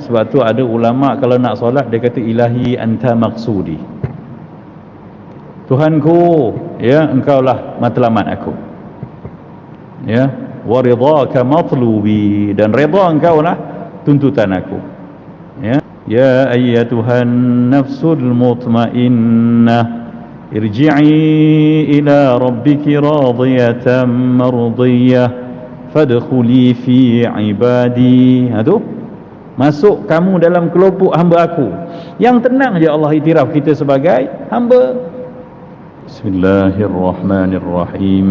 Sebab tu ada ulama kalau nak solat dia kata ilahi anta maqsudi, Tuhanku, ya, engkaulah matlamat aku, ya, wa ridhaka matlubi, dan redha engkaulah tuntutan aku, ya. Ya ayyatuhan nafsul mutmainnah irji'i ila rabbiki radiyatan mardiyah fadkhuli fi ibadi. Tu masuk kamu dalam kelompok hamba aku yang tenang. Je Allah iktiraf kita sebagai hamba. Bismillahirrahmanirrahim.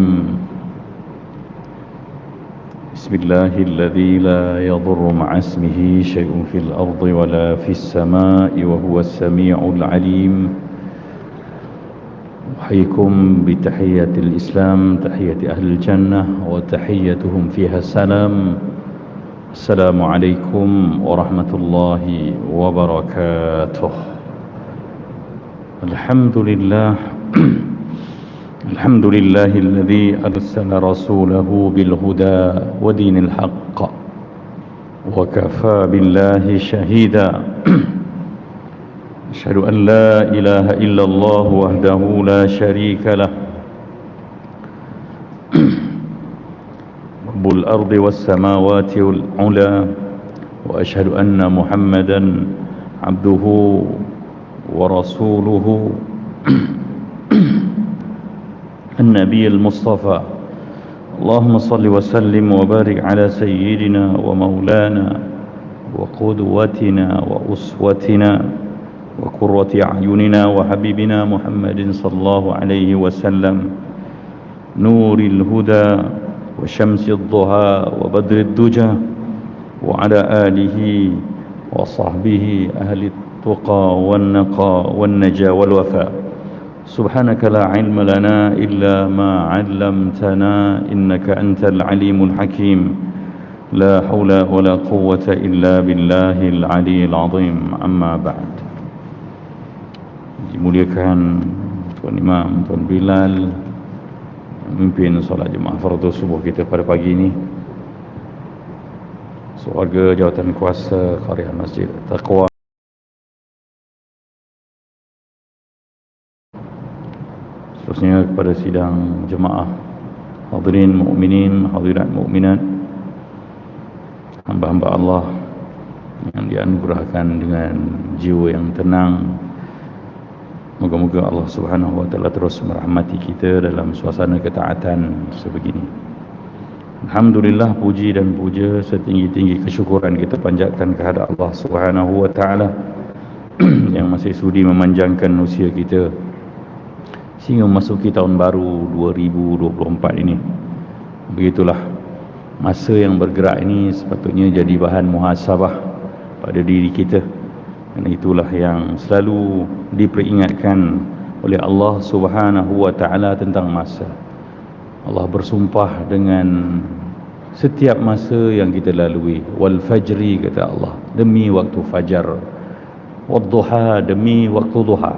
Bismillahilladzi la yadurru ma'asmihi syai'un fil ardi wa la fis sama'i wa huwas sami'ul alim. Uhyikum bi tahiyyatil Islam, tahiyyati ahlil jannah, wa tahiyyatuhum fiha salam. Assalamualaikum warahmatullahi wabarakatuh. Alhamdulillah. Alhamdulillahilladzi arsala rasulahu bil huda wa dinil haqq wa kafa billahi shahida. Asyhadu an la ilaha illallah wahdahu la syarika lah, rabbul ardi was samawati wal ula, wa asyhadu anna muhammadan abduhu wa rasuluhu النبي المصطفى. اللهم صل وسلم وبارك على سيدنا ومولانا وقدوتنا وأسوتنا وقرة أعيننا وحبيبنا محمد صلى الله عليه وسلم، نور الهدى وشمس الضحى وبدر الدجى، وعلى آله وصحبه أهل التقى والنقى والنجا والوفاء. سبحانك لا علم لنا إلا ما علمتنا إنك أنت العليم الحكيم. لا حول ولا قوة إلا بالله العلي العظيم. أما بعد. Dimuliakan Tuan Imam, Tuan Bilal, memimpin solat jemaah fardu subuh kita pada pagi ini, sewarga jawatan kuasa Qarya Masjid Taqwa, seterusnya kepada sidang jemaah, hadirin mukminin, hadirat mukminat, hamba-hamba Allah yang dianugerahkan dengan jiwa yang tenang. Moga-moga Allah Subhanahu wa taala terus merahmati kita dalam suasana ketaatan sebegini. Alhamdulillah, puji dan puja setinggi-tinggi kesyukuran kita panjatkan kehadap Allah Subhanahu wa taala yang masih sudi memanjangkan usia kita sehingga memasuki tahun baru 2024 ini. Begitulah, masa yang bergerak ini sepatutnya jadi bahan muhasabah pada diri kita. Kerana itulah yang selalu diperingatkan oleh Allah Subhanahu wa taala tentang masa. Allah bersumpah dengan setiap masa yang kita lalui. Wal fajri, kata Allah, demi waktu fajar. Wad duha, demi waktu duha.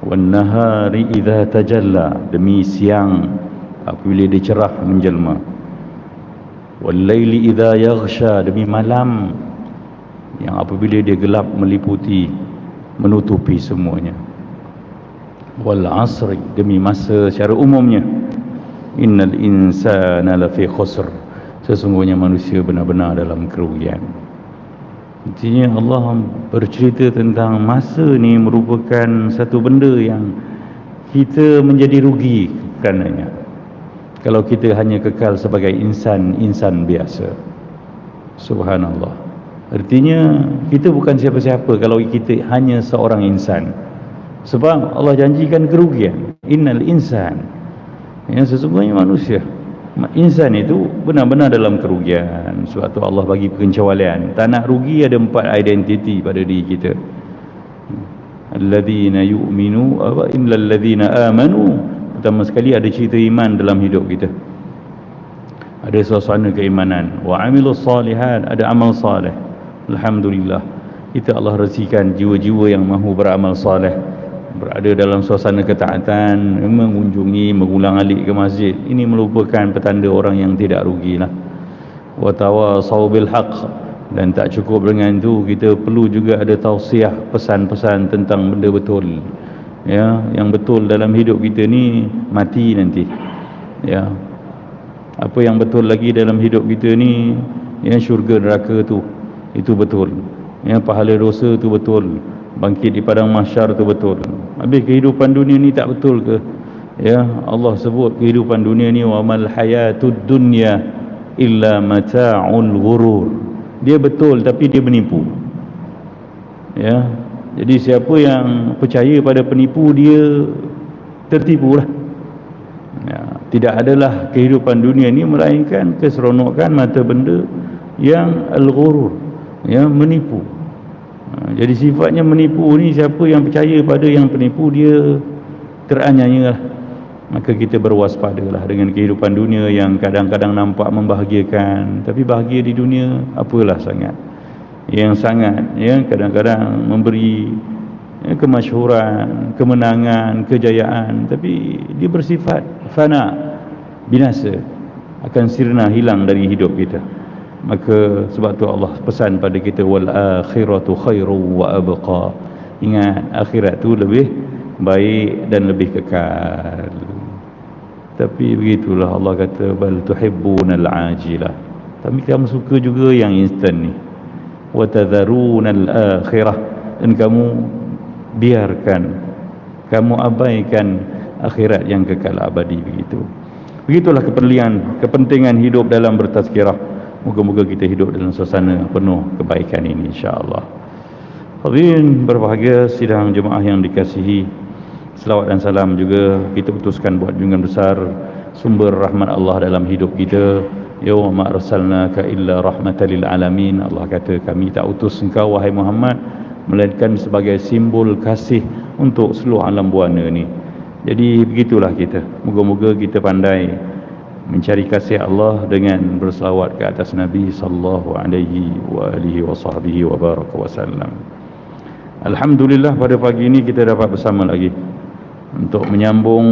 Wan nahari idza tajalla, demi siang apabila dia cerah menjelma. Wal laili idza yaghsha, demi malam yang apabila dia gelap meliputi, menutupi semuanya. Wal asri, demi masa secara umumnya. Innal insana lafi khusr, sesungguhnya manusia benar-benar dalam kerugian. Intinya Allah bercerita tentang masa ni merupakan satu benda yang kita menjadi rugi karenanya kalau kita hanya kekal sebagai insan biasa. Subhanallah. Artinya kita bukan siapa-siapa kalau kita hanya seorang insan. Sebab Allah janjikan kerugian. Innal insan, yang sesungguhnya manusia, insan itu benar-benar dalam kerugian. Sebab tu Allah bagi pengecualian. Tak nak rugi, ada 4 identiti pada diri kita. Alladzina yu'minu illal ladzina amanu. Pertama sekali ada cerita iman dalam hidup kita, ada suasana keimanan. Wa amilus salihat, ada amal saleh. Alhamdulillah, kita Allah resikan jiwa-jiwa yang mahu beramal saleh, berada dalam suasana ketaatan, mengunjungi, mengulang-alik ke masjid. Ini merupakan petanda orang yang tidak rugilah. Wa tawasau bil haqq, Dan tak cukup dengan itu, kita perlu juga ada tausiah, pesan-pesan tentang benda betul. Ya, yang betul dalam hidup kita ni mati nanti. Ya. Apa yang betul lagi dalam hidup kita ni, ya, syurga neraka tu, itu betul. Ya, pahala dosa tu betul. Bangkit di padang mahsyar tu betul. Habis kehidupan dunia ni tak betul ke? Ya, Allah sebut kehidupan dunia ni wa mal hayatud dunya illa mata'ul ghurur. Dia betul tapi dia menipu. Ya. Jadi siapa yang percaya pada penipu, dia tertipu lah. Ya. Tidak adalah kehidupan dunia ni melainkan keseronokan mata benda yang al-ghurur, yang menipu. Jadi sifatnya menipu ni, siapa yang percaya pada yang penipu, dia teranyaya lah. Maka kita berwaspadalah dengan kehidupan dunia yang kadang-kadang nampak membahagiakan, tapi bahagia di dunia apalah sangat. Yang sangat, ya, kadang-kadang memberi, ya, kemasyhuran, kemenangan, kejayaan, tapi dia bersifat fana, binasa, akan sirna, hilang dari hidup kita. Maka sebab tu Allah pesan pada kita, wal akhiratu khairu wa abqa. Ingat, akhirat tu lebih baik dan lebih kekal. Tapi begitulah, Allah kata bal tuhibbunal ajilah, tapi kamu suka juga yang instan ni. Wa tadharunal akhirah, dan kamu biarkan, kamu abaikan akhirat yang kekal abadi. Begitulah kepentingan hidup dalam bertazkirah. Moga-moga kita hidup dalam suasana penuh kebaikan ini, insya-Allah. Hadirin berbahagia, sidang jemaah yang dikasihi, selawat dan salam juga kita utuskan buat junjungan besar, sumber rahmat Allah dalam hidup kita. Yawma arsalnaka illa rahmatan lil alamin. Allah kata, kami tak utus engkau wahai Muhammad melainkan sebagai simbol kasih untuk seluruh alam buana ni. Jadi begitulah kita. Moga-moga kita pandai mencari kasih Allah dengan berselawat ke atas Nabi sallallahu alaihi wa alihi wa sahbihi wa baraka wasallam. Alhamdulillah, pada pagi ini kita dapat bersama lagi untuk menyambung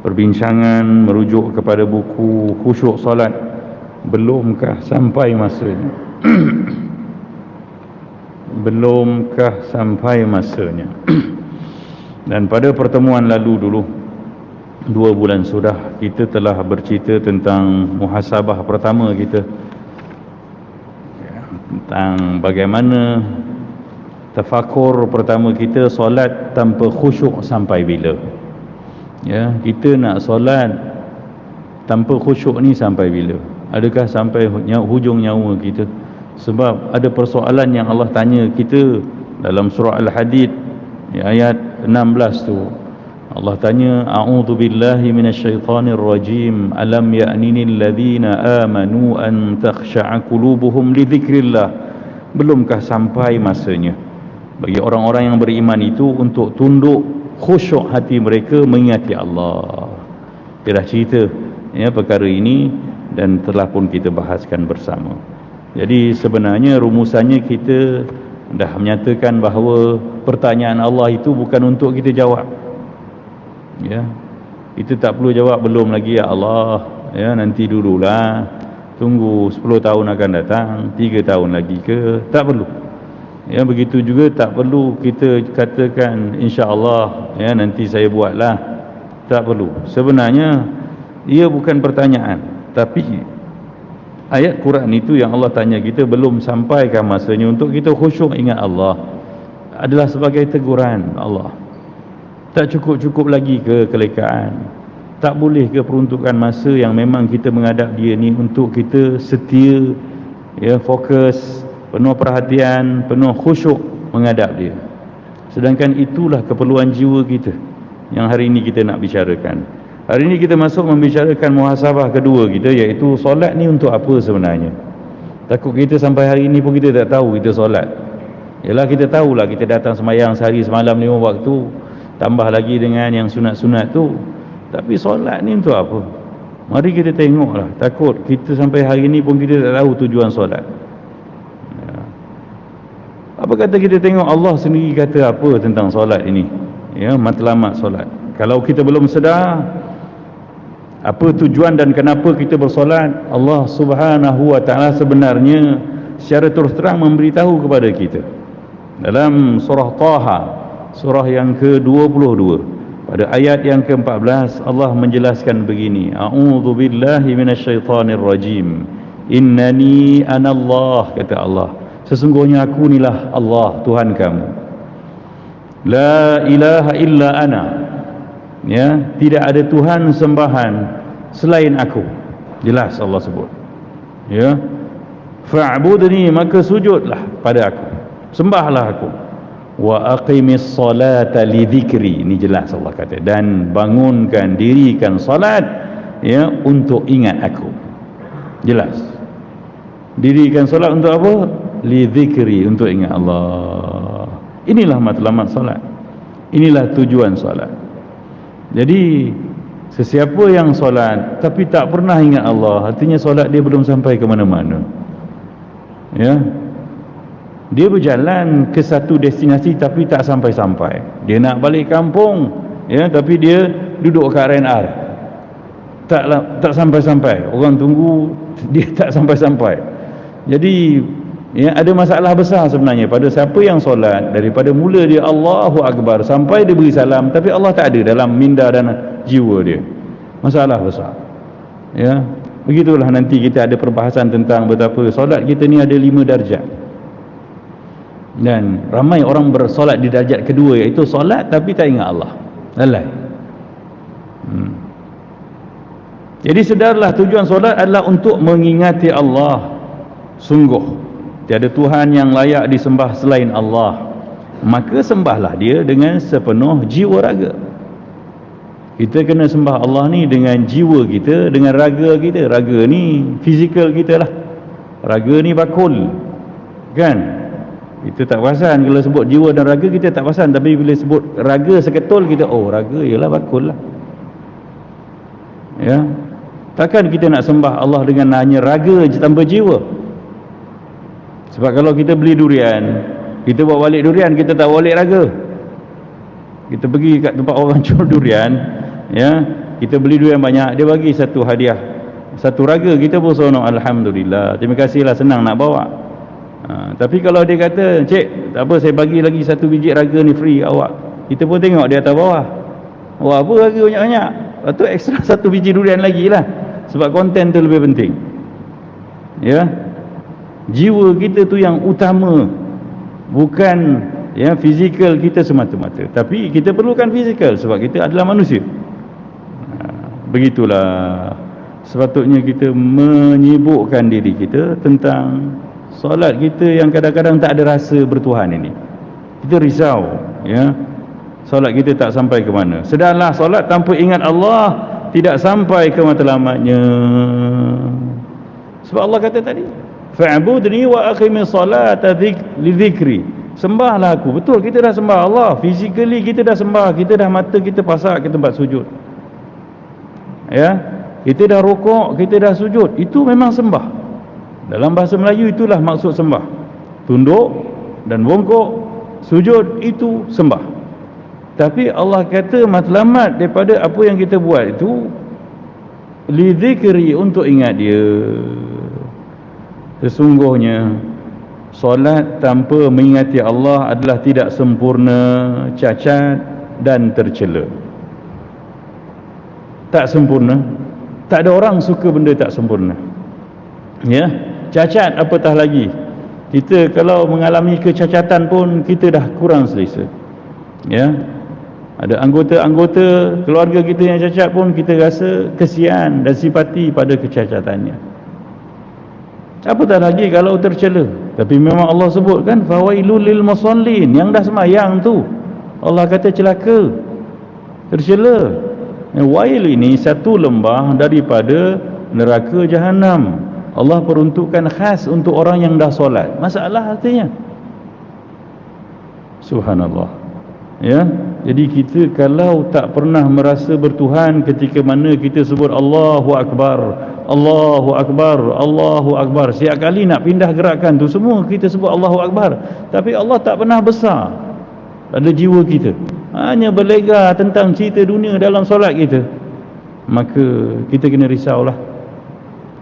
perbincangan merujuk kepada buku Khusyuk Solat. Belumkah sampai masanya? Belumkah sampai masanya? Dan pada pertemuan lalu dulu, 2 bulan sudah, kita telah bercerita tentang muhasabah pertama kita, tentang bagaimana tafakur pertama kita, solat tanpa khusyuk sampai bila. Ya, kita nak solat tanpa khusyuk ni sampai bila? Adakah sampai hujung nyawa kita? Sebab ada persoalan yang Allah tanya kita dalam surah Al-Hadid, ayat 16 tu. Allah tanya, a'udzu billahi minasyaitonir rajim, alam ya'ninil ladzina amanu an takhsha'a qulubuhum li dzikrillah. Belumkah sampai masanya bagi orang-orang yang beriman itu untuk tunduk, khusyuk hati mereka mengingati Allah. Kita dah cerita, ya, perkara ini dan telah pun kita bahaskan bersama. Jadi sebenarnya rumusannya kita dah menyatakan bahawa pertanyaan Allah itu bukan untuk kita jawab. Ya, kita tak perlu jawab belum lagi, ya Allah, ya, nanti dululah, tunggu 10 tahun akan datang, 3 tahun lagi ke, tak perlu. Ya, begitu juga tak perlu kita katakan insya-Allah, ya, nanti saya buatlah, tak perlu. Sebenarnya ia bukan pertanyaan, tapi ayat Quran itu yang Allah tanya kita, belum sampaikah masanya untuk kita khusyuk ingat Allah, adalah sebagai teguran Allah. Tak cukup-cukup lagi ke kelekaan? Tak boleh ke peruntukan masa yang memang kita menghadap dia ni untuk kita setia, ya, fokus, penuh perhatian, penuh khusyuk menghadap dia? Sedangkan itulah keperluan jiwa kita yang hari ini kita nak bicarakan. Hari ini kita masuk membicarakan muhasabah kedua kita, iaitu solat ni untuk apa sebenarnya. Takut kita sampai hari ini pun kita tak tahu kita solat. Yalah, kita tahulah kita datang sembahyang sehari semalam 5 waktu, tambah lagi dengan yang sunat-sunat tu, tapi solat ni untuk apa? Mari kita tengoklah. Takut kita sampai hari ini pun kita tak tahu tujuan solat. Ya. Apa kata kita tengok Allah sendiri kata apa tentang solat ini, ya, matlamat solat. Kalau kita belum sedar apa tujuan dan kenapa kita bersolat, Allah Subhanahu wa ta'ala sebenarnya secara terus terang memberitahu kepada kita dalam surah Taha, surah yang ke-22, pada ayat yang ke-14, Allah menjelaskan begini, a'udzu billahi minasyaitonir rajim, innani anallah, kata Allah, sesungguhnya aku inilah Allah, Tuhan kamu, la ilaha illa ana, ya, tidak ada Tuhan sembahan selain aku. Jelas Allah sebut, ya, fa'budni, maka sujudlah pada aku, sembahlah aku, wa aqimis salata li dhikri, ini jelas Allah kata, dan bangunkan, dirikan salat, ya, untuk ingat aku. Jelas, dirikan salat untuk apa? Li dhikri, untuk ingat Allah. Inilah matlamat salat, inilah tujuan salat. Jadi sesiapa yang solat tapi tak pernah ingat Allah, artinya solat dia belum sampai ke mana-mana, ya. Dia berjalan ke satu destinasi tapi tak sampai-sampai. Dia nak balik kampung, ya, tapi dia duduk kat RNR, tak sampai-sampai. Orang tunggu, dia tak sampai-sampai. Jadi, ya, ada masalah besar sebenarnya pada siapa yang solat, daripada mula dia Allahu Akbar sampai dia beri salam, tapi Allah tak ada dalam minda dan jiwa dia. Masalah besar, ya. Begitulah nanti kita ada perbahasan tentang betapa solat kita ni ada 5 darjat, dan ramai orang bersolat di darjat kedua, iaitu solat tapi tak ingat Allah. Lalai. Jadi sedarlah tujuan solat adalah untuk mengingati Allah. Sungguh tiada Tuhan yang layak disembah selain Allah, maka sembahlah dia dengan sepenuh jiwa raga. Kita kena sembah Allah ni dengan jiwa kita, dengan raga kita. Raga ni fizikal kita lah, raga ni bakul, kan? Kita tak perasan kalau sebut jiwa dan raga, kita tak perasan, tapi bila sebut raga seketul, kita, oh, raga ialah bakul lah, ya. Takkan kita nak sembah Allah dengan hanya raga je tanpa jiwa? Sebab kalau kita beli durian, kita bawa balik durian, kita tak bawa balik raga. Kita pergi kat tempat orang jual durian, ya, kita beli durian banyak, dia bagi satu hadiah, satu raga, kita pun seronok, alhamdulillah, terima kasihlah, senang nak bawa. Tapi kalau dia kata, cik, tak apa, saya bagi lagi 1 biji raga ni free awak, kita pun tengok di atas bawah, wah, apa raga banyak-banyak, lepas tu ekstra 1 biji durian lagi lah, sebab konten tu lebih penting, ya. Jiwa kita tu yang utama, bukan, ya, fizikal kita semata-mata. Tapi kita perlukan fizikal sebab kita adalah manusia. Begitulah sepatutnya kita menyibukkan diri kita tentang solat kita yang kadang-kadang tak ada rasa bertuhan ini. Kita risau, ya, solat kita tak sampai ke mana. Sedanglah solat tanpa ingat Allah tidak sampai ke matlamatnya. Sebab Allah kata tadi, fa'budni wa aqimis salata li dhikri, sembahlah aku. Betul, kita dah sembah Allah, physically kita dah sembah, kita dah mata kita pasak ke tempat sujud, ya, kita dah rukuk, kita dah sujud, itu memang sembah. Dalam bahasa Melayu itulah maksud sembah. Tunduk dan bongkok, sujud, itu sembah. Tapi Allah kata matlamat daripada apa yang kita buat itu li dhikri, untuk ingat dia. Sesungguhnya solat tanpa mengingati Allah adalah tidak sempurna, cacat dan tercela. Tak sempurna. Tak ada orang suka benda tak sempurna, ya. Cacat apatah lagi. Kita kalau mengalami kecacatan pun kita dah kurang selesa, ya. Ada anggota-anggota keluarga kita yang cacat pun kita rasa kesian dan simpati pada kecacatannya. Apatah lagi kalau tercela. Tapi memang Allah sebut kan, fawailul lil musallin, yang dah sembahyang tu Allah kata celaka, tercela. Wail ini satu lembah daripada neraka Jahannam. Allah peruntukkan khas untuk orang yang dah solat. Masalah artinya, subhanallah, ya. Jadi kita kalau tak pernah merasa bertuhan ketika mana kita sebut Allahu Akbar, Allahu Akbar, Allahu Akbar, setiap kali nak pindah gerakan tu semua kita sebut Allahu Akbar, tapi Allah tak pernah besar pada jiwa kita, hanya berlega tentang cerita dunia dalam solat kita, maka kita kena risaulah.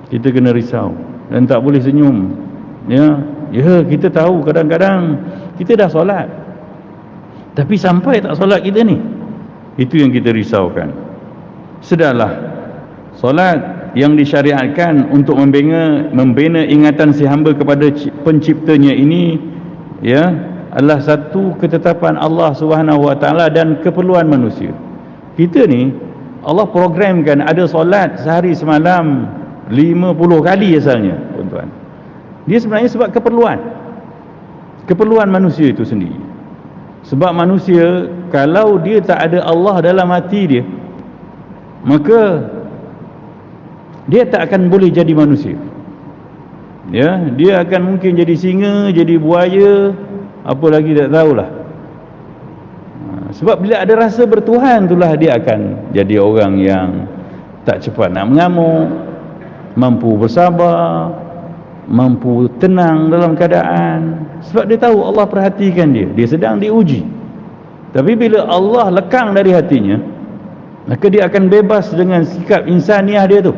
Kita kena risau dan tak boleh senyum, Kita tahu kadang-kadang kita dah solat, tapi sampai tak solat kita ni, itu yang kita risaukan. Sedarlah, solat yang disyariatkan untuk membina ingatan si hamba kepada penciptanya ini, adalah satu ketetapan Allah Subhanahu Wa Taala dan keperluan manusia. Kita ni Allah programkan ada solat sehari semalam 50 kali asalnya, tuan-tuan. Dia sebenarnya sebab keperluan manusia itu sendiri. Sebab manusia, kalau dia tak ada Allah dalam hati dia, maka dia tak akan boleh jadi manusia. Dia akan mungkin jadi singa, jadi buaya, apa lagi tak tahulah. Sebab bila ada rasa bertuhan, itulah dia akan jadi orang yang tak cepat nak mengamuk, mampu bersabar, mampu tenang dalam keadaan. Sebab dia tahu Allah perhatikan dia sedang diuji. Tapi bila Allah lekang dari hatinya, maka dia akan bebas dengan sikap insaniah dia tu.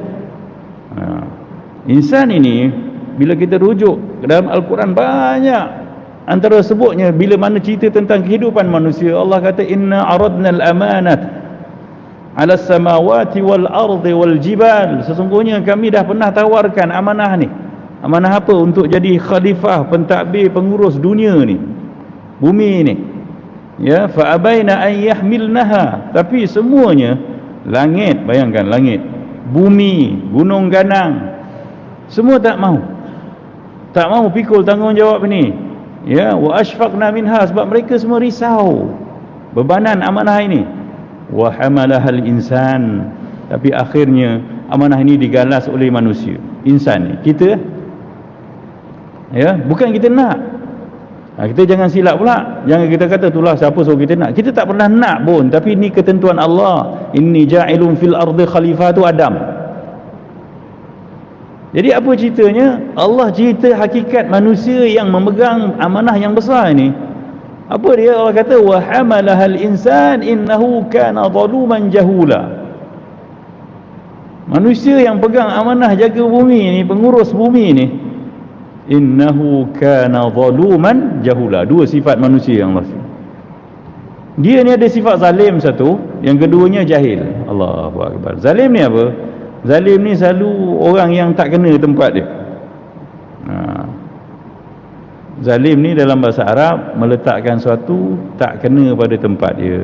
Insan ini, bila kita rujuk ke dalam Al-Quran, banyak antara sebutnya bila mana cerita tentang kehidupan manusia. Allah kata, inna aradnal amanat ala samawati wal ardi wal jibal. Sesungguhnya kami dah pernah tawarkan amanah ni. Amanah apa? Untuk jadi khalifah, pentadbir, pengurus dunia ni, bumi ni. Fa abaina an yahmilnaha. Tapi semuanya, langit, bayangkan langit, bumi, gunung ganang, semua tak mahu pikul tanggungjawab ni. Wa ashfaqna minha, sebab mereka semua risau bebanan amanah ini. Wa hamalahal insan, tapi akhirnya amanah ini digalas oleh manusia, insan ni, kita. Bukan kita nak. Kita jangan silap pula, jangan kita kata itulah siapa suruh kita nak. Kita tak pernah nak pun, tapi ni ketentuan Allah. Inni ja'ilun fil ardi khalifah, tu Adam. Jadi apa ceritanya? Allah cerita hakikat manusia yang memegang amanah yang besar ini. Apa dia? Allah kata, wa hamalahal insan innahu kana zaluman jahula. Manusia yang pegang amanah jaga bumi ni, pengurus bumi ni, innahu kana zaluman jahula. Dua sifat manusia yang Allah. Dia ni ada sifat zalim satu, yang keduanya jahil. Allahu akbar. Zalim ni apa? Zalim ni selalu orang yang tak kena tempat dia. Zalim ni dalam bahasa Arab meletakkan sesuatu tak kena pada tempat dia.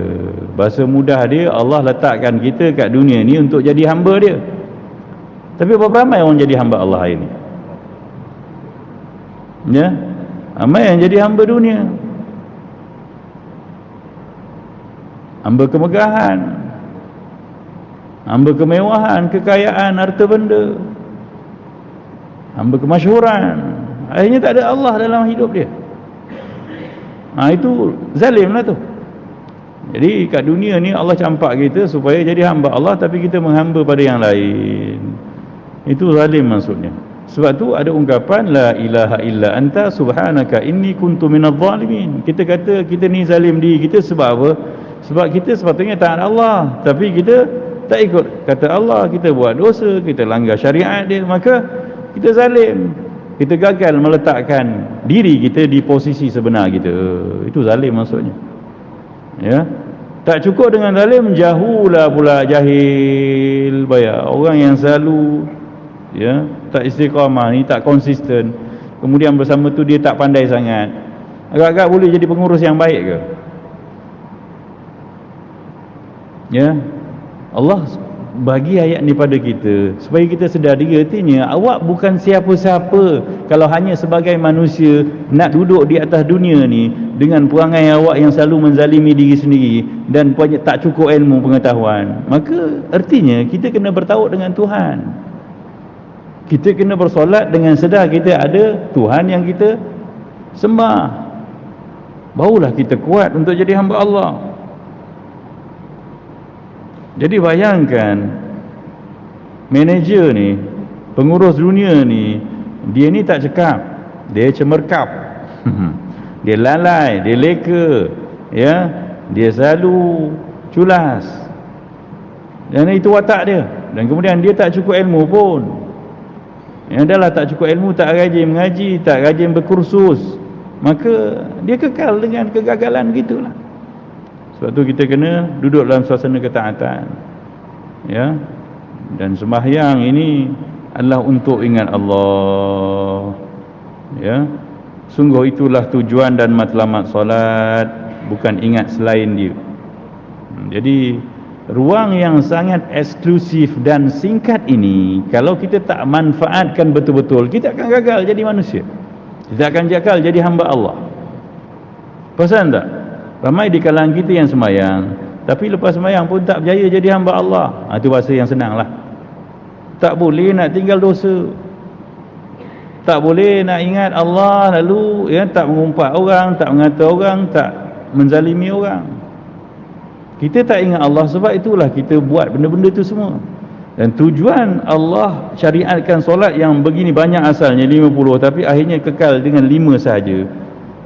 Bahasa mudah dia, Allah letakkan kita kat dunia ni untuk jadi hamba dia. Tapi berapa ramai orang jadi hamba Allah hari ni? Ramai yang jadi hamba dunia, hamba kemegahan, hamba kemewahan, kekayaan, harta benda, hamba kemasyhuran. Akhirnya tak ada Allah dalam hidup dia. Itu zalim lah tu. Jadi kat dunia ni Allah campak kita supaya jadi hamba Allah, tapi kita menghamba pada yang lain. Itu zalim maksudnya. Sebab tu ada ungkapan, la ilaha illa anta subhanaka inni kuntu minadh zalimin. Kita kata kita ni zalim diri kita sebab apa? Sebab kita sepatutnya taat Allah, tapi kita tak ikut kata Allah, kita buat dosa, kita langgar syariat dia, maka kita zalim. Kita gagal meletakkan diri kita di posisi sebenar kita. Itu zalim maksudnya. Tak cukup dengan zalim, jahula pula, jahil. Orang yang selalu tak istiqamah ni, tak konsisten, kemudian bersama tu dia tak pandai sangat, agak-agak boleh jadi pengurus yang baik ke? Allah bagi ayat ni pada kita supaya kita sedar diri. Artinya awak bukan siapa-siapa kalau hanya sebagai manusia nak duduk di atas dunia ni dengan perangai awak yang selalu menzalimi diri sendiri dan tak cukup ilmu pengetahuan. Maka artinya kita kena bertaut dengan Tuhan. Kita kena bersolat dengan sedar kita ada Tuhan yang kita sembah. Barulah kita kuat untuk jadi hamba Allah. Jadi bayangkan, manager ni, pengurus dunia ni, dia ni tak cekap, dia cemerkap. Dia lalai, dia leka, dia selalu culas. Dan itu watak dia. Dan kemudian dia tak cukup ilmu pun. Yang dah lah tak cukup ilmu, tak rajin mengaji, tak rajin berkursus, maka dia kekal dengan kegagalan gitulah. Sebab tu kita kena duduk dalam suasana ketaatan, ya. Dan sembahyang ini adalah untuk ingat Allah, ya. Sungguh itulah tujuan dan matlamat solat, bukan ingat selain dia. Jadi ruang yang sangat eksklusif dan singkat ini, kalau kita tak manfaatkan betul-betul, kita akan gagal jadi manusia. Kita akan gagal jadi hamba Allah. Perasan tak? Ramai di kalangan kita yang sembahyang, tapi lepas sembahyang pun tak berjaya jadi hamba Allah. Itu bahasa yang senang lah. Tak boleh nak tinggal dosa, tak boleh nak ingat Allah, lalu ya, tak mengumpat orang, tak mengata orang, tak menzalimi orang. Kita tak ingat Allah, sebab itulah kita buat benda-benda tu semua. Dan tujuan Allah syariatkan solat yang begini banyak, asalnya 50, tapi akhirnya kekal dengan 5 sahaja.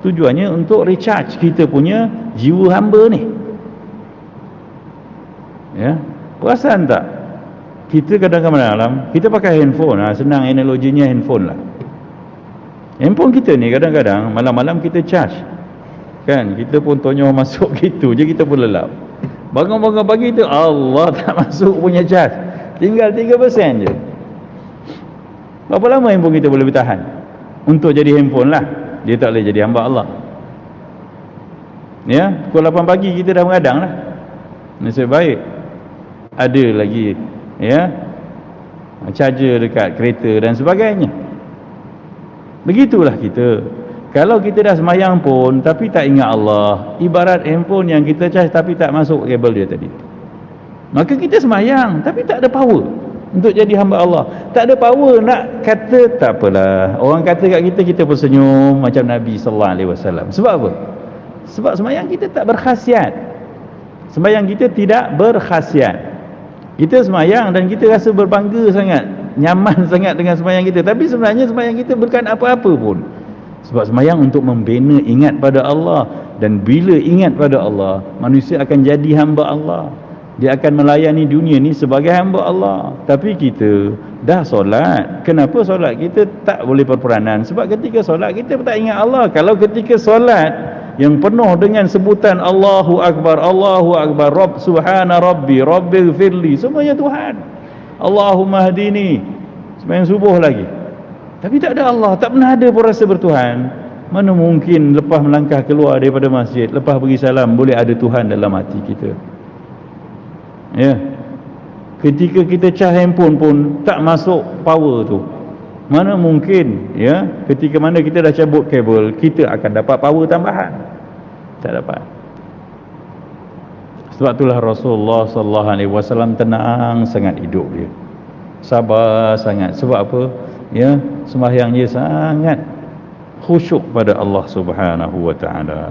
Tujuannya untuk recharge kita punya jiwa hamba ni, ya. Perasan tak, kita kadang-kadang kita pakai handphone, senang analoginya handphone lah. Handphone kita ni kadang-kadang malam-malam kita charge, kan, kita pun tonyoh masuk gitu je, kita pun lelap. Bangun-bangun pagi tu, Allah, tak masuk punya charge, tinggal 3% je. Berapa lama handphone kita boleh bertahan? Untuk jadi handphone lah, dia tak boleh jadi hamba Allah. Ya, pukul 8 pagi kita dah mengadang lah. Nasib baik ada lagi, ya, charger dekat kereta dan sebagainya. Begitulah kita. Kalau kita dah semayang pun tapi tak ingat Allah, ibarat handphone yang kita charge tapi tak masuk kabel dia tadi. Maka kita semayang tapi tak ada power untuk jadi hamba Allah. Tak ada power nak kata tak apalah, orang kata kat kita, kita pun senyum macam Nabi sallallahu alaihi wasallam. Sebab apa? Sebab semayang kita tak berkhasiat. Sembayang kita tidak berkhasiat. Kita semayang dan kita rasa berbangga sangat, nyaman sangat dengan sembahyang kita, tapi sebenarnya sembahyang kita bukan apa-apa pun. Sebab sembahyang untuk membina ingat pada Allah, dan bila ingat pada Allah, manusia akan jadi hamba Allah. Dia akan melayani dunia ni sebagai hamba Allah. Tapi kita dah solat, kenapa solat kita tak boleh berperanan? Sebab ketika solat kita tak ingat Allah. Kalau ketika solat yang penuh dengan sebutan Allahu Akbar, Allahu Akbar, Rabb Subhana Rabbi, Rabbighfirli, semuanya Tuhan, Allahumma hadini, sembahyang subuh lagi, tapi tak ada Allah, tak pernah ada pun rasa bertuhan. Mana mungkin lepas melangkah keluar daripada masjid, lepas bagi salam, boleh ada Tuhan dalam hati kita? Ya, ketika kita charge handphone pun tak masuk power tu. Mana mungkin, ya, ketika mana kita dah cabut kabel, kita akan dapat power tambahan? Tak dapat. Sebab itulah Rasulullah sallallahu alaihi wasallam tenang sangat hidup dia, sabar sangat. Sebab apa? Ya, sembahyang dia sangat khusyuk pada Allah Subhanahu wa taala.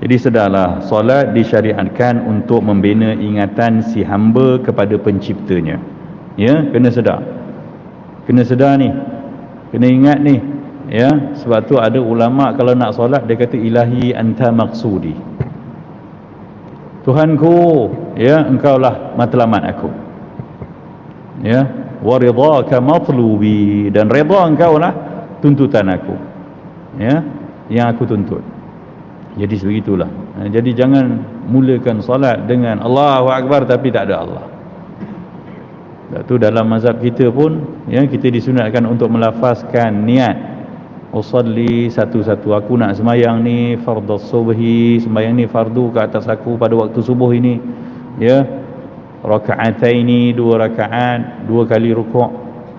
Jadi sedarlah, solat disyariatkan untuk membina ingatan si hamba kepada penciptanya. Ya, kena sedar. Kena sedar ni, kena ingat ni, ya. Sebab tu ada ulama kalau nak solat dia kata ilahi anta maqsudi, Tuhanku, ya, engkaulah matlamat aku, ya, wa ridhaka matlubi, dan redha engkaulah tuntutan aku, ya, yang aku tuntut. Jadi sebegitulah. Jadi jangan mulakan solat dengan Allahu Akbar tapi tak ada Allah. Tu dalam mazhab kita pun, ya, kita disunatkan untuk melafazkan niat usalli satu-satu. Aku nak sembahyang ni fardhu subhi, sembahyang ni fardu ke atas aku pada waktu subuh ini, ya, raka'ataini, 2 rakaat, 2 kali rukuk,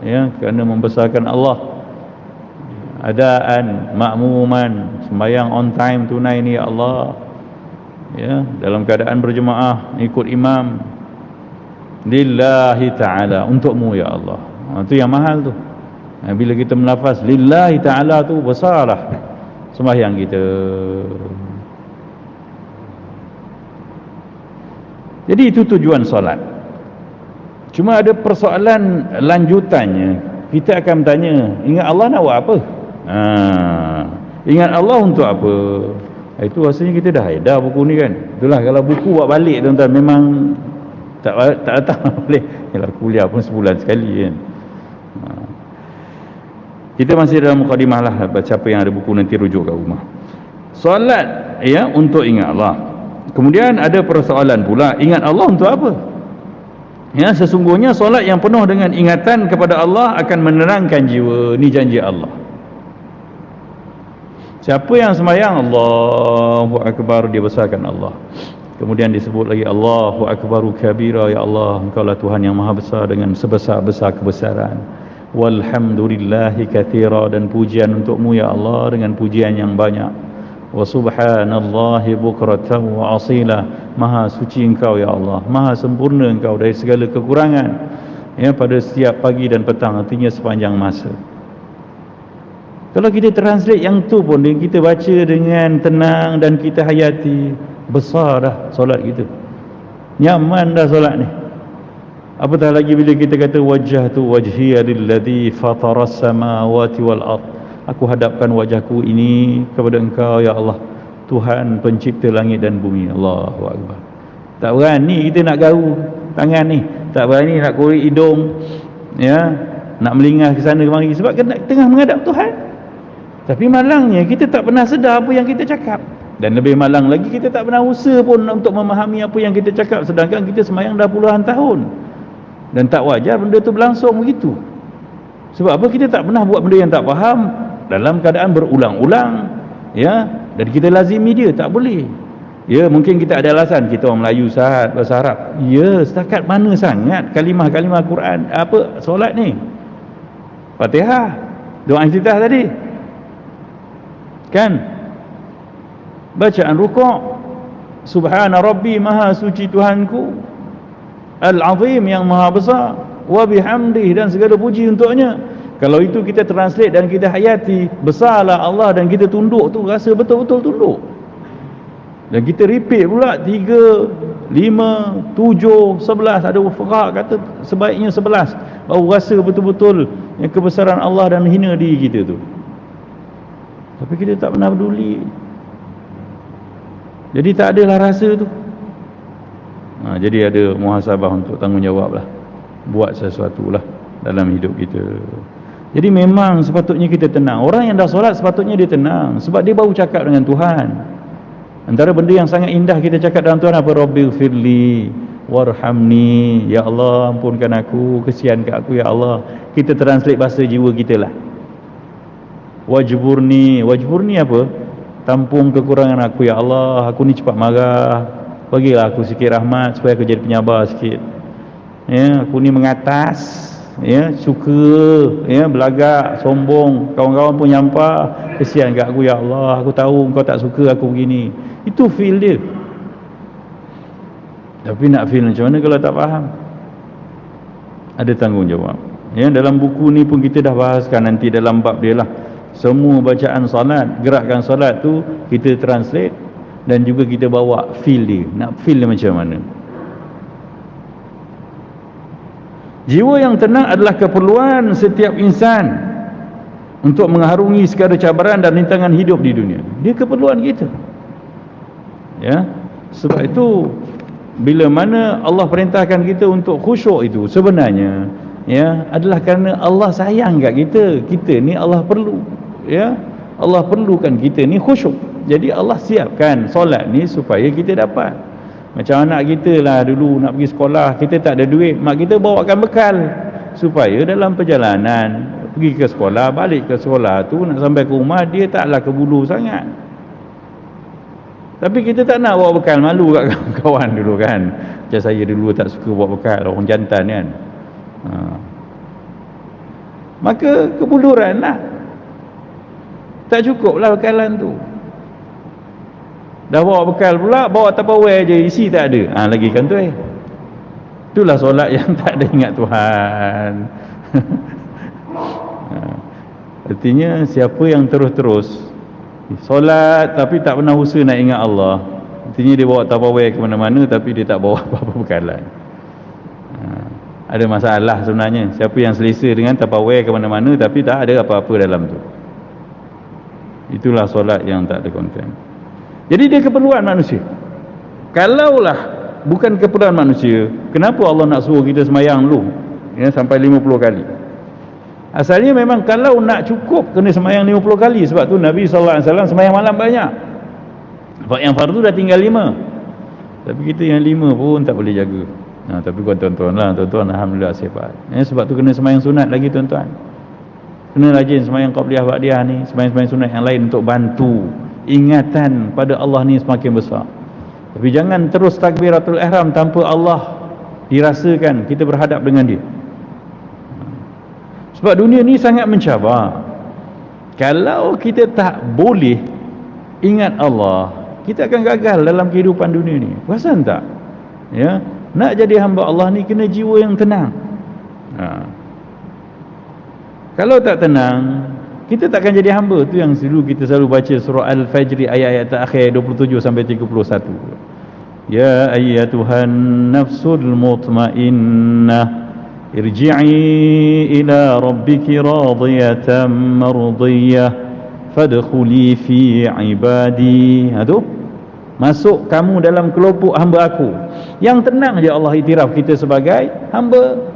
ya, kerana membesarkan Allah. Adaan makmuman, sembahyang on time tunai ni ya Allah, ya, dalam keadaan berjemaah ikut imam, lillahi ta'ala, untukmu ya Allah. Itu yang mahal tu. Bila kita melafaz lillahi ta'ala tu, besarlah sembahyang kita. Jadi itu tujuan solat. Cuma ada persoalan lanjutannya. Kita akan bertanya, ingat Allah nak buat apa? Ingat Allah untuk apa? Itu rasanya kita dah edah buku ni kan. Itulah kalau buku buat balik tuan-tuan, memang tak datang boleh. Yalah, kuliah pun sebulan sekali kan. Kita masih dalam mukadimah lah, siapa yang ada buku nanti rujuk kat rumah. Solat ya untuk ingat Allah. Kemudian ada persoalan pula, ingat Allah untuk apa? Ya, sesungguhnya solat yang penuh dengan ingatan kepada Allah akan menenangkan jiwa. Ni janji Allah. Siapa yang sembahyang Allahu Akbar, dia besarkan Allah. Kemudian disebut lagi Allahu Akbaru kabira, ya Allah, Engkau lah Tuhan yang maha besar dengan sebesar-besar kebesaran. Walhamdulillahi katsira, dan pujian untukmu ya Allah dengan pujian yang banyak. Wa subhanallahi bukratan wa asila, maha suci Engkau ya Allah, maha sempurna Engkau dari segala kekurangan. Ya, pada setiap pagi dan petang, artinya sepanjang masa. Kalau kita translate yang tu pun kita baca dengan tenang dan kita hayati, besar dah solat kita, nyaman dah solat ni. Apatah lagi bila kita kata wajjahtu wajhiya lilladzi fataras samawati wal ard, aku hadapkan wajahku ini kepada Engkau ya Allah, Tuhan pencipta langit dan bumi. Allahu Akbar. Tak berani kita nak gaul tangan ni, tak berani nak korek hidung, ya, nak melingah ke sana kemari, sebab kena tengah menghadap Tuhan. Tapi malangnya kita tak pernah sedar apa yang kita cakap. Dan lebih malang lagi, kita tak pernah usaha pun untuk memahami apa yang kita cakap, sedangkan kita sembahyang dah puluhan tahun. Dan tak wajar benda tu berlangsung begitu. Sebab apa? Kita tak pernah buat benda yang tak faham dalam keadaan berulang-ulang, ya, dan kita lazimi dia, tak boleh. Ya, mungkin kita ada alasan, kita orang Melayu sahat bahasa Arab. Ya, setakat mana sangat kalimah-kalimah Quran, apa solat ni? Fatihah, doa iftitah tadi, kan? Bacaan rukuk, subhana rabbi, maha suci Tuhanku, al-azim, yang maha besar, wa bihamdih, dan segala puji untuknya. Kalau itu kita translate dan kita hayati, besarlah Allah, dan kita tunduk tu, rasa betul-betul tunduk. Dan kita repeat pula 3, 5, 7, 11. Ada fuqaha kata sebaiknya 11, baru rasa betul-betul yang kebesaran Allah dan hina diri kita tu. Tapi kita tak pernah peduli. Jadi tak adalah rasa tu. Jadi ada muhasabah untuk tanggungjawab lah, buat sesuatu lah dalam hidup kita. Jadi memang sepatutnya kita tenang. Orang yang dah solat sepatutnya dia tenang, sebab dia baru cakap dengan Tuhan. Antara benda yang sangat indah kita cakap dalam Tuhan apa? Rabbighfirli warhamni, ya Allah ampunkan aku, kesian kat aku ya Allah. Kita translate bahasa jiwa kita lah. Wajburni, wajburni apa? Tampung kekurangan aku ya Allah, aku ni cepat marah, bagilah aku sikit rahmat supaya aku jadi penyabar sikit. Ya, aku ni mengatas, ya, suka, ya, belagak, sombong, kawan-kawan pun nyampah, kesian kat aku ya Allah, aku tahu Engkau tak suka aku begini. Itu feel dia. Tapi nak feel macam mana kalau tak faham? Ada tanggungjawab. Ya, dalam buku ni pun kita dah bahaskan nanti dalam bab dia lah. Semua bacaan solat, gerakan solat tu kita translate dan juga kita bawa feel dia. Nak feel dia macam mana? Jiwa yang tenang adalah keperluan setiap insan untuk mengharungi segala cabaran dan rintangan hidup di dunia. Dia keperluan kita. Ya. Sebab itu bila mana Allah perintahkan kita untuk khusyuk, itu sebenarnya, ya, adalah kerana Allah sayang kat kita. Kita ni Allah perlu, ya, Allah perlukan kita ni khusyuk. Jadi Allah siapkan solat ni supaya kita dapat. Macam anak kita lah, dulu nak pergi sekolah, kita tak ada duit, mak kita bawakan bekal supaya dalam perjalanan pergi ke sekolah, balik ke sekolah tu, nak sampai ke rumah dia taklah kebulu sangat. Tapi kita tak nak bawa bekal, malu kat kawan-kawan dulu kan. Macam saya dulu tak suka bawa bekal, orang jantan kan. Maka kebuluran lah, tak cukup lah bekalan tu. Dah bawa bekal pula, bawa Tupperware je, isi tak ada. Lagi kan tu itulah solat yang tak ada ingat Tuhan. Artinya siapa yang terus-terus solat tapi tak pernah usaha nak ingat Allah, artinya dia bawa Tupperware ke mana-mana tapi dia tak bawa apa-apa bekalan. Ada masalah sebenarnya. Siapa yang selesa dengan Tupperware ke mana-mana tapi tak ada apa-apa dalam tu, itulah solat yang tak ada konten. Jadi dia keperluan manusia. Kalaulah bukan keperluan manusia, kenapa Allah nak suruh kita semayang dulu, ya, sampai 50 kali? Asalnya memang kalau nak cukup kena sembahyang 50 kali. Sebab tu Nabi SAW sembahyang malam banyak. Sebab yang fardu dah tinggal 5. Tapi kita yang 5 pun tak boleh jaga. Tapi tuan-tuan lah, tuan-tuan alhamdulillah sifat. Sebab tu kena sembahyang sunat lagi tuan-tuan. Kena rajin sembahyang qabliyah ba'diyah ni, sembahyang sunat yang lain untuk bantu ingatan pada Allah ni semakin besar. Tapi jangan terus takbiratul ihram tanpa Allah dirasakan kita berhadap dengan dia. Sebab dunia ni sangat mencabar. Kalau kita tak boleh ingat Allah, kita akan gagal dalam kehidupan dunia ni. Perasan tak? Ya, nak jadi hamba Allah ni kena jiwa yang tenang. Kalau tak tenang, kita takkan jadi hamba. Tu yang dulu kita selalu baca surah Al-Fajr ayat-ayat terakhir 27 sampai 31. Ya ayyatuhan nafsul mutmainnah irji'i ila rabbiki radiyatan mardiyah fadkhuli fi ibadi. Tu masuk kamu dalam kelompok hamba aku yang tenang je. Allah iktiraf kita sebagai hamba.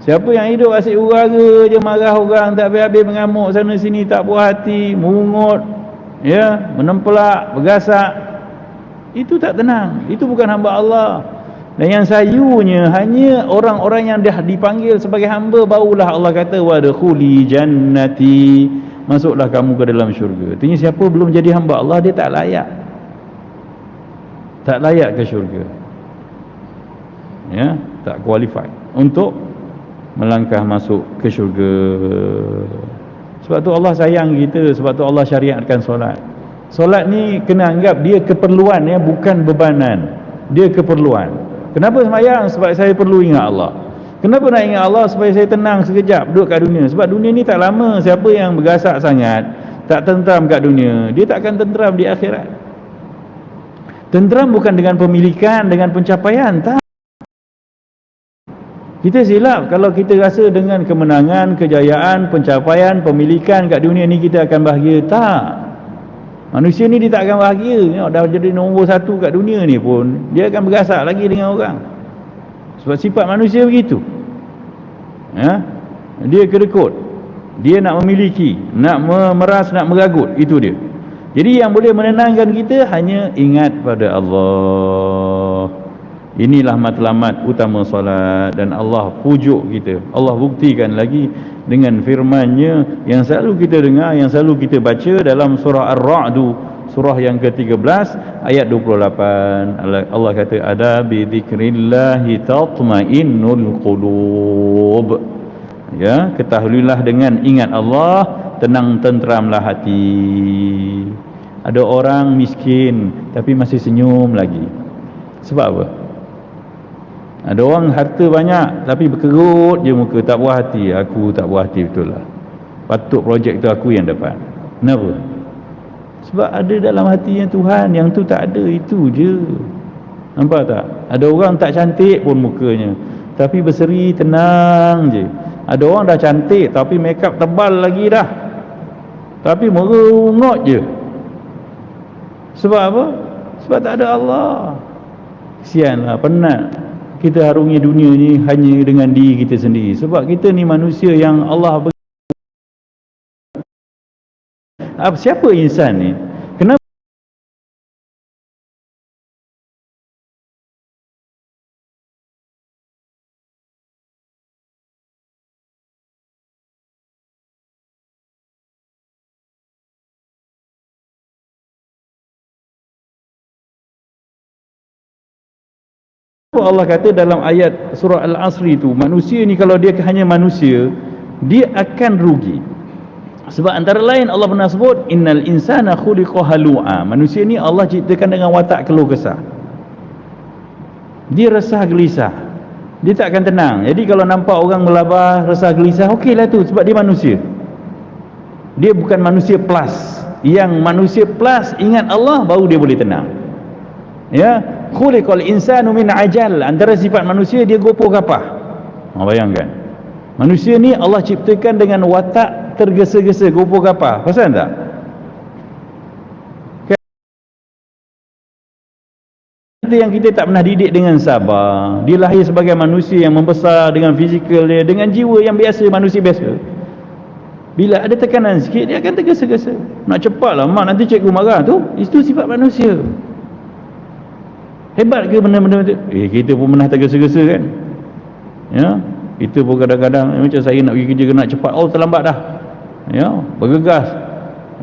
Siapa yang hidup asyik hura-hara je, marah orang tak habis-habis, mengamuk sana sini, tak puas hati, mungut, ya, menempelak, bergasak, itu tak tenang. Itu bukan hamba Allah. Dan yang sayunya hanya orang-orang yang dah dipanggil sebagai hamba, barulah Allah kata wadkhuli jannati, masuklah kamu ke dalam syurga. Artinya siapa belum jadi hamba Allah, dia tak layak. Tak layak ke syurga. Ya, tak qualified untuk melangkah masuk ke syurga. Sebab tu Allah sayang kita, sebab tu Allah syariatkan solat. Solat ni kena anggap dia keperluan, ya, bukan bebanan. Dia keperluan. Kenapa sembahyang? Sebab saya perlu ingat Allah. Kenapa nak ingat Allah? Supaya saya tenang sekejap duduk kat dunia. Sebab dunia ni tak lama. Siapa yang bergasak sangat, tak tentram kat dunia, dia tak akan tentram di akhirat. Tentram bukan dengan pemilikan, dengan pencapaian, tak. Kita silap kalau kita rasa dengan kemenangan, kejayaan, pencapaian, pemilikan kat dunia ni kita akan bahagia. Tak. Manusia ni dia tak akan bahagia. Dah jadi nombor 1 kat dunia ni pun dia akan bergasak lagi dengan orang. Sebab sifat manusia begitu. Ya? Dia kedekut. Dia nak memiliki, nak memeras, nak meragut. Itu dia. Jadi yang boleh menenangkan kita hanya ingat pada Allah. Inilah matlamat utama solat. Dan Allah pujuk kita, Allah buktikan lagi dengan firman-Nya yang selalu kita dengar, yang selalu kita baca dalam surah Ar-Ra'd, surah yang ke-13 ayat 28. Allah kata ada bi dzikrillahi tatmainnul qulub. Ya, ketahuilah dengan ingat Allah tenang tenteramlah hati. Ada orang miskin tapi masih senyum lagi. Sebab apa? Ada orang harta banyak tapi berkerut je muka, tak puas hati. Aku tak puas hati betul lah. Patut projek tu aku yang dapat. Kenapa? Sebab ada dalam hatinya Tuhan, yang tu tak ada, itu je. Nampak tak? Ada orang tak cantik pun mukanya, tapi berseri tenang je. Ada orang dah cantik tapi makeup tebal lagi dah, tapi merungut je. Sebab apa? Sebab tak ada Allah. Kesianlah, penat kita harungi dunia ni hanya dengan diri kita sendiri. Sebab kita ni manusia yang Allah siapa insan ni? Kenapa Allah kata dalam ayat surah Al-Asri tu, manusia ni kalau dia hanya manusia, dia akan rugi. Sebab antara lain Allah pernah sebut innal insana khuliqa halu'a. Manusia ni Allah ciptakan dengan watak keluh kesah. Dia resah gelisah, dia tak akan tenang. Jadi kalau nampak orang melabah, resah gelisah, okeylah tu, sebab dia manusia. Dia bukan manusia plus. Yang manusia plus ingat Allah, baru dia boleh tenang. Ya, khuliqal insanu min ajal. Antara sifat manusia, dia gopoh gapah. Bayangkan, manusia ni Allah ciptakan dengan watak tergesa-gesa, gopoh gapah. Pasal tak? kita yang kita tak pernah didik dengan sabar. Dia lahir sebagai manusia yang membesar dengan fizikal dia, dengan jiwa yang biasa, manusia biasa. Bila ada tekanan sikit, dia akan tergesa-gesa. Nak cepatlah mak, nanti cikgu marah tu. Itu sifat manusia. Hebat ke benda-benda tu? Kita pun pernah tergesa-gesa kan. Ya, kita pun kadang-kadang macam saya nak pergi kerja, nak cepat, oh terlambat dah. Ya, bergegas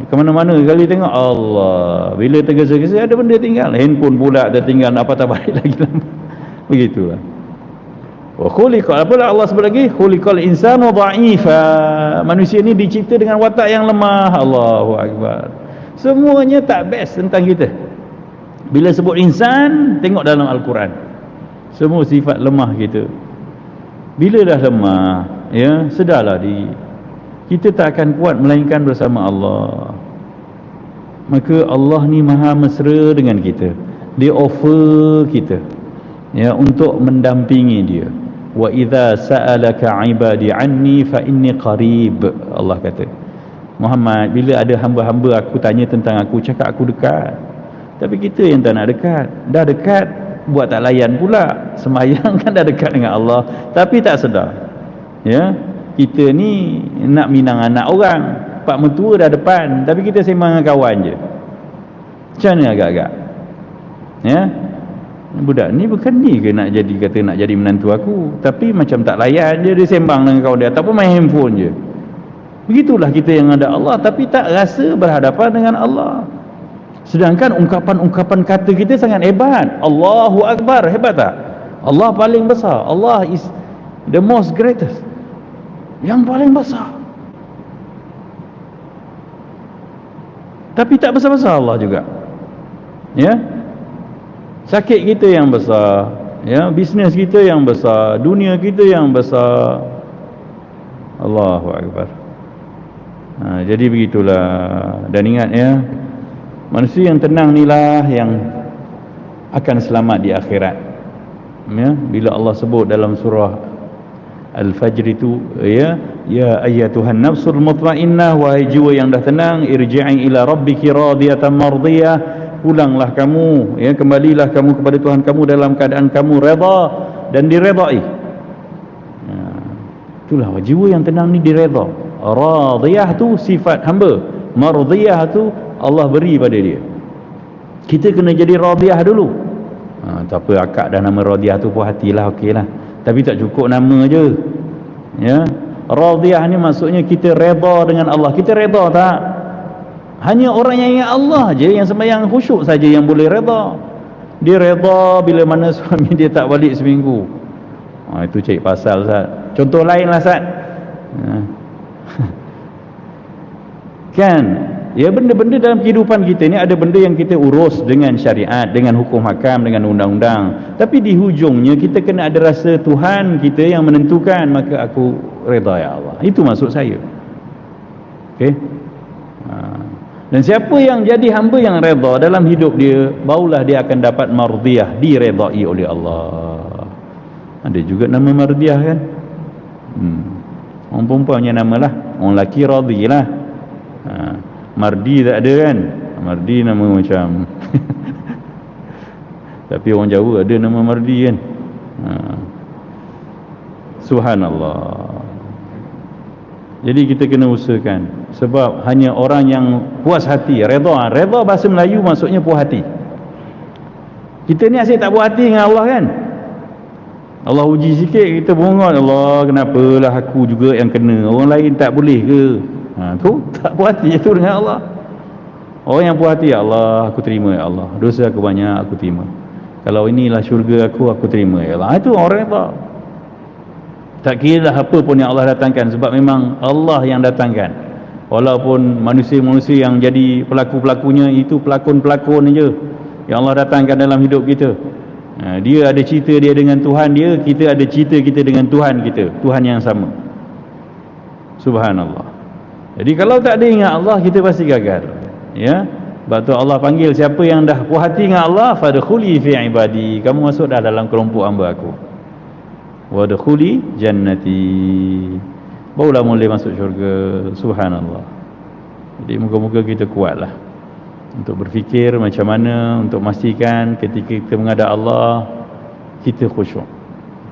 ke mana-mana, kali tengok Allah, bila tergesa-gesa ada benda tinggal, handphone pula tertinggal, nak patah balik lagi lama. Begitulah. Wa khuliqa, apalah Allah sebut lagi, khuliqal insanu dha'ifa. Manusia ni dicipta dengan watak yang lemah. Allahu akbar. Semuanya tak best tentang kita. Bila sebut insan, tengok dalam Al-Quran, semua sifat lemah kita. Bila dah lemah, ya, sedarlah kita tak akan kuat melainkan bersama Allah. Maka Allah ni maha mesra dengan kita. Dia offer kita, ya, untuk mendampingi dia. Wa idza sa'alaka 'ibadi 'anni fa inni qarib. Allah kata, Muhammad, bila ada hamba-hamba aku tanya tentang aku, cakap aku dekat. Tapi kita yang tak nak dekat. Dah dekat, buat tak layan pula. Sembahyang kan dah dekat dengan Allah, tapi tak sedar. Ya, kita ni nak minang anak orang, pak mentua dah depan, tapi kita sembang dengan kawan je. Macam mana agak-agak? Ya, budak ni bukan ni ke nak jadi, kata nak jadi menantu aku, tapi macam tak layan je, dia sembang dengan kawan dia, ataupun main handphone je. Begitulah kita yang ada Allah, tapi tak rasa berhadapan dengan Allah. Sedangkan ungkapan-ungkapan kata kita sangat hebat. Allahu Akbar, hebat tak? Allah paling besar. Allah is the most greatest, yang paling besar. Tapi tak besar-besar Allah juga. Ya, sakit kita yang besar, ya, bisnes kita yang besar, dunia kita yang besar. Allahu Akbar. Jadi begitulah. Dan ingat, ya, manusia yang tenang inilah yang akan selamat di akhirat. Ya, bila Allah sebut dalam surah Al-Fajr itu, ya ayyatuhan nafsul mutmainnah, wahai jiwa yang dah tenang, irji'i ila rabbiki radiyatan mardiyah, pulanglah kamu, ya, kembalilah kamu kepada Tuhan kamu dalam keadaan kamu redha dan diredai. Itulah jiwa yang tenang ni, diredha. Radiyah tu sifat hamba, mardiyah tu Allah beri pada dia. Kita kena jadi radiyah dulu. Tak apa, akak dah nama radiyah tu, puas hatilah, okeylah. Tapi tak cukup nama je. Ya, radiyah ni maksudnya kita redha dengan Allah. Kita redha tak? Hanya orang yang ingat Allah je, yang sembahyang khusyuk saja yang boleh redha. Dia redha bila mana suami dia tak balik seminggu. Itu cari pasal, Ustaz. Contoh lain lah, Ustaz. Kan, ya, benda-benda dalam kehidupan kita ni ada benda yang kita urus dengan syariat, dengan hukum hakam, dengan undang-undang. Tapi di hujungnya kita kena ada rasa Tuhan kita yang menentukan, maka aku redha ya Allah. Itu maksud saya. Okey. Dan siapa yang jadi hamba yang redha dalam hidup dia, barulah dia akan dapat mardiyah, diredai oleh Allah. Ada juga nama mardiyah kan? Orang perempuannya nama lah, orang lelaki radhi lah. Mardi tak ada kan? Mardi nama macam tapi orang Jawa ada nama Mardi kan? Subhanallah. Jadi kita kena usahakan, sebab hanya orang yang puas hati, redha. Redha bahasa Melayu maksudnya puas hati. Kita ni asyik tak puas hati dengan Allah kan? Allah uji sikit, kita bongol, Allah kenapalah aku juga yang kena, orang lain tak boleh ke? Tu tak puas hati itu dengan Allah. Orang yang puas hati, ya Allah aku terima, ya Allah dosa aku banyak, aku terima. Kalau inilah syurga aku terima, ya Allah. Itu orang redha. Tak kira apa pun yang Allah datangkan, sebab memang Allah yang datangkan. Walaupun manusia-manusia yang jadi pelaku-pelakunya itu pelakon-pelakon je yang Allah datangkan dalam hidup kita. Dia ada cerita dia dengan Tuhan dia, kita ada cerita kita dengan Tuhan kita, Tuhan yang sama. Subhanallah. Jadi kalau tak ada ingat Allah, kita pasti gagal. Ya, sebab tu Allah panggil siapa yang dah puas hati dengan Allah, fadkhuli fi ibadi, kamu masuk dah dalam kelompok hamba aku. Wadkhuli jannati, barulah boleh masuk syurga. Subhanallah. Jadi moga-moga kita kuatlah. untuk berfikir macam mana untuk memastikan ketika kita menghadap Allah kita khusyuk.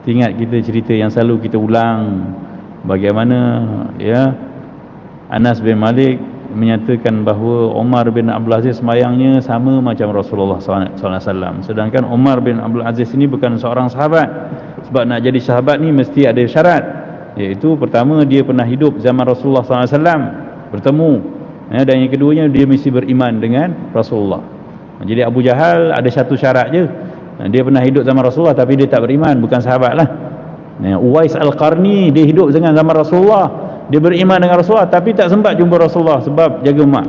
Ingat kita cerita yang selalu kita ulang, bagaimana ya Anas bin Malik menyatakan bahawa Umar bin Abdul Aziz sembahyangnya sama macam Rasulullah SAW. Sedangkan Umar bin Abdul Aziz ini bukan seorang sahabat. Sebab nak jadi sahabat ni mesti ada syarat, iaitu pertama dia pernah hidup zaman Rasulullah SAW, bertemu ya, dan yang keduanya dia mesti beriman dengan Rasulullah. Jadi Abu Jahal ada satu syarat je, dia pernah hidup zaman Rasulullah tapi dia tak beriman, bukan sahabat lah. Uwais Al-Qarni dia hidup dengan zaman Rasulullah, dia beriman dengan Rasulullah tapi tak sempat jumpa Rasulullah sebab jaga mak.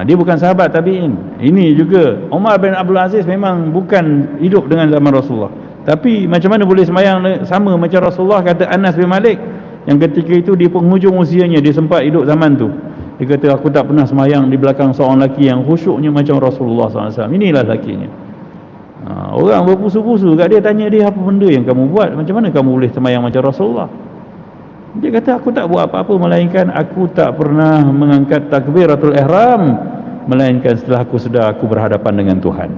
Dia bukan sahabat tabi'in. Ini juga Umar bin Abdul Aziz memang bukan hidup dengan zaman Rasulullah, tapi macam mana boleh sembahyang sama macam Rasulullah, kata Anas bin Malik, yang ketika itu di penghujung usianya dia sempat hidup zaman tu. Dia kata aku tak pernah sembahyang di belakang seorang lelaki yang khusyuknya macam Rasulullah SAW. Inilah lakinya. Orang berpusu-pusu kat dia, tanya dia, apa benda yang kamu buat, macam mana kamu boleh sembahyang macam Rasulullah? Dia kata aku tak buat apa-apa melainkan aku tak pernah mengangkat takbiratul ihram melainkan setelah aku sedar aku berhadapan dengan Tuhan.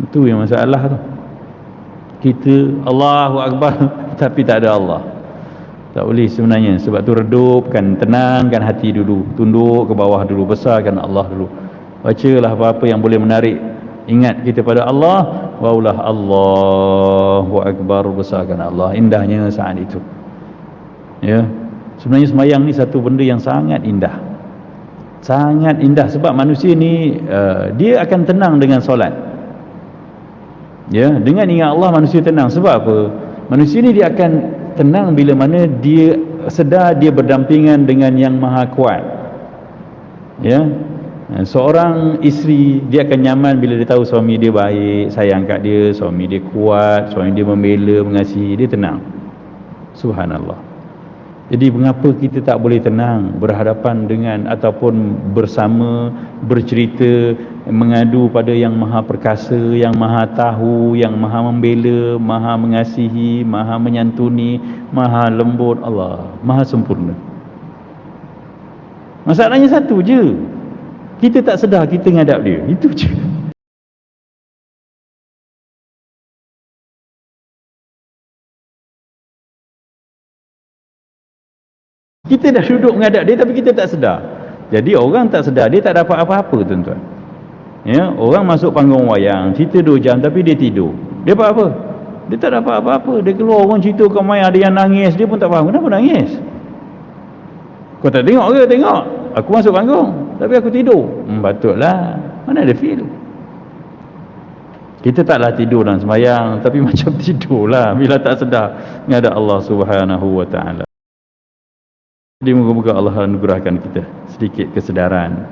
Itu yang masalah tu. Kita Allahu Akbar tapi tak ada Allah. Tak boleh sebenarnya. Sebab tu redupkan, tenangkan hati dulu, tunduk ke bawah dulu, besarkan Allah dulu. Bacalah apa-apa yang boleh menarik ingat kita pada Allah. Barulah Allahu Akbar, besarkan Allah. Indahnya saat itu. Ya, sebenarnya sembahyang ni satu benda yang sangat indah. Sangat indah sebab manusia ni dia akan tenang dengan solat. Ya, dengan ingat Allah manusia tenang. Sebab apa? Manusia ni dia akan tenang bila mana dia sedar dia berdampingan dengan yang maha kuat. Ya, seorang isteri dia akan nyaman bila dia tahu suami dia baik, sayang kat dia, suami dia kuat, suami dia membela, mengasihi, dia tenang. Subhanallah. Jadi mengapa kita tak boleh tenang berhadapan dengan ataupun bersama bercerita, mengadu pada yang maha perkasa, yang maha tahu, yang maha membela, maha mengasihi, maha menyantuni, maha lembut, Allah maha sempurna. Masalahnya satu je, kita tak sedar kita ngadap dia, itu je. Kita dah duduk menghadap dia tapi kita tak sedar. Jadi orang tak sedar, dia tak dapat apa-apa, tuan-tuan. Ya, orang masuk panggung wayang, cerita 2 jam tapi dia tidur. Dia dapat apa? Dia tak dapat apa-apa. Dia keluar, orang cerita kat main ada yang nangis, dia pun tak faham kenapa nangis. Kau tak tengok ke? Tengok. Aku masuk panggung tapi aku tidur. Patutlah. Mana ada feel. Kita taklah tidur dalam sembahyang tapi macam tidurlah bila tak sedar menghadap Allah Subhanahu wa taala. Jadi moga-moga Allah anugerahkan kita sedikit kesedaran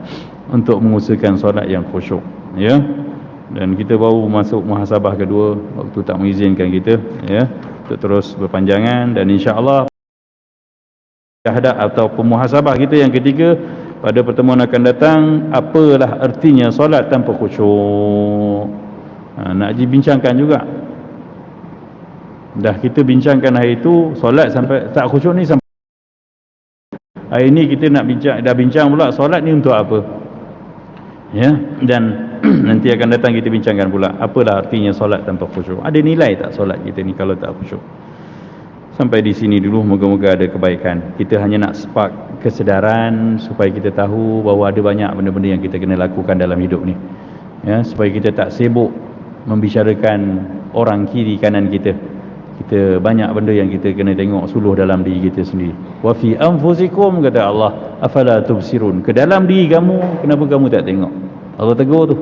untuk mengusahakan solat yang khusyuk, ya. Dan kita baru masuk muhasabah kedua, waktu tak mengizinkan kita, ya, untuk terus berpanjangan. Dan insya-Allah syahadat atau muhasabah kita yang ketiga pada pertemuan akan datang, apalah artinya solat tanpa khusyuk. Nak dibincangkan juga. Dah kita bincangkan hari itu solat sampai tak khusyuk ni sampai hari ini kita nak bincang pula solat ni untuk apa, ya. Dan nanti akan datang kita bincangkan pula apalah artinya solat tanpa khusyuk. Ada nilai tak solat kita ni kalau tak khusyuk? Sampai di sini dulu, moga-moga ada kebaikan. Kita hanya nak spark kesedaran supaya kita tahu bahawa ada banyak benda-benda yang kita kena lakukan dalam hidup ni, ya, supaya kita tak sibuk membicarakan orang kiri kanan kita. Kita banyak benda yang kita kena tengok suluh dalam diri kita sendiri. Wa fi anfusikum, kata Allah, afala tubsirun. Ke dalam diri kamu, kenapa kamu tak tengok? Allah tegur tu.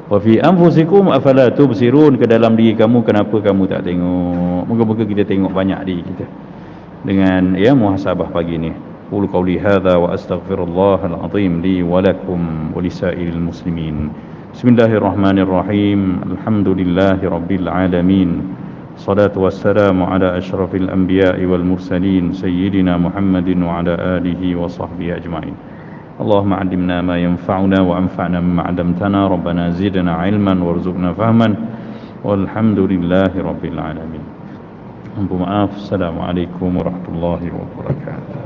Wa fi anfusikum afala tubsirun, ke dalam diri kamu, kenapa kamu tak tengok? Moga-moga kita tengok banyak diri kita dengan, ya, muhasabah pagi ni. Qul qawli hadza wa astaghfirullahal azim li wa lakum wa lisairil muslimin. Bismillahirrahmanirrahim. Alhamdulillahirabbil alamin. الصلاة والسلام على أشرف الأنبياء والمرسلين سيدنا محمد وعلى آله وصحبه أجمعين. اللهم علمنا ما ينفعنا وأنفعنا مما علمتنا. ربنا زدنا علما وارزقنا فهما والحمد لله رب العالمين. Maaf. Assalamualaikum warahmatullahi wabarakatuh.